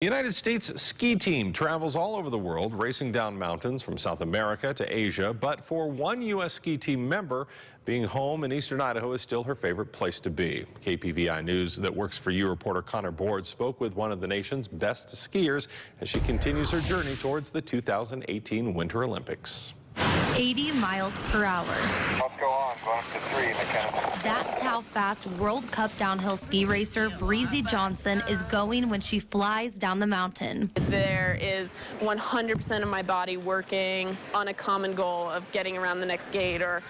The United States ski team travels all over the world, racing down mountains from South America to Asia. But for one U.S. ski team member, being home in eastern Idaho is still her favorite place to be. KPVI News that works for you reporter Connor Board spoke with one of the nation's best skiers as she continues her journey towards the 2018 Winter Olympics. 80 miles per hour. Let's go on, going up to 3 in the count. That's how fast World Cup downhill ski racer Breezy Johnson is going when she flies down the mountain. There is 100% of my body working on a common goal of getting around the next gate or,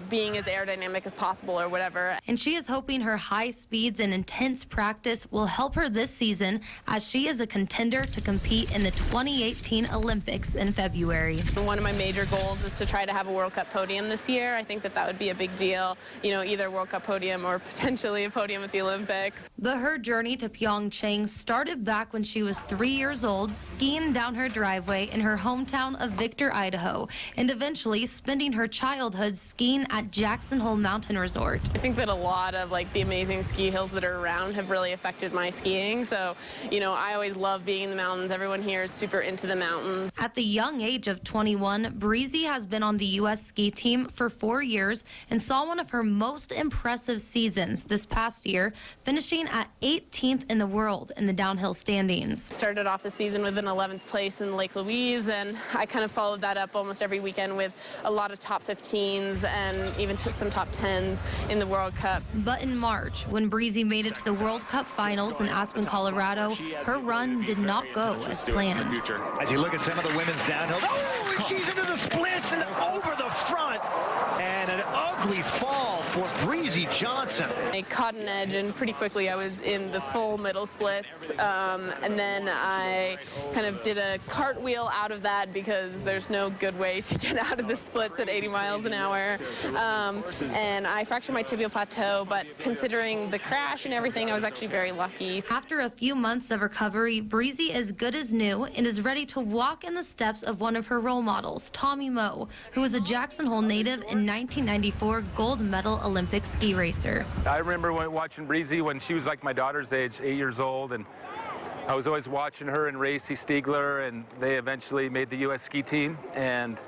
being as aerodynamic as possible or whatever. And she is hoping her high speeds and intense practice will help her this season as she is a contender to compete in the 2018 Olympics in February. One of my major goals is to try to have a World Cup podium this year. I think that would be a big deal, either a World Cup podium or potentially a podium at the Olympics. But her journey to Pyeongchang started back when she was 3 years old, skiing down her driveway in her hometown of Victor, Idaho, and eventually spending her childhood skiing at Jackson Hole Mountain Resort. I think that a lot of the amazing ski hills that are around have really affected my skiing. So, I always love being in the mountains. Everyone here is super into the mountains. At the young age of 21, Breezy has been on the U.S. ski team for 4 years and saw one of her most impressive seasons this past year, finishing at 18th in the world in the downhill standings. Started off the season with an 11th place in Lake Louise, and I kind of followed that up almost every weekend with a lot of top 15s and even some top 10s in the World Cup. But in March, when Breezy made it to the World Cup finals in Aspen, Colorado, her run did not go as planned. As you look at some of the women's downhill, oh, she's into the splits and over the front, and an ugly fall for Breezy Johnson. I caught an edge, and pretty quickly I was in the full middle splits, and then I kind of did a cartwheel out of that because there's no good way to get out of the splits at 80 miles an hour, and I fractured my tibial plateau, but considering the crash and everything, I was actually very lucky. After a few months of recovery, Breezy is good as new and is ready to walk in the steps of one of her role models, Tommy Moe, who was a Jackson Hole native in 1994 gold medal Olympic ski racer. I remember watching Breezy when she was like my daughter's age, 8 years old, and I was always watching her and Racy Stiegler, and they eventually made the U.S. ski team, and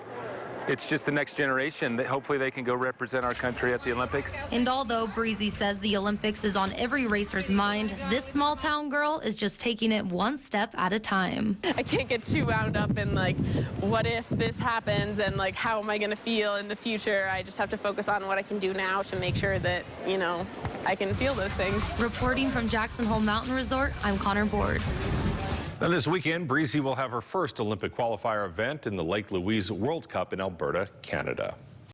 it's just the next generation that hopefully they can go represent our country at the Olympics. And although Breezy says the Olympics is on every racer's mind, this small town girl is just taking it one step at a time. I can't get too wound up in what if this happens and how am I going to feel in the future. I just have to focus on what I can do now to make sure that, I can feel those things. Reporting from Jackson Hole Mountain Resort, I'm Connor Board. Now this weekend, Breezy will have her first Olympic qualifier event in the Lake Louise World Cup in Alberta, Canada.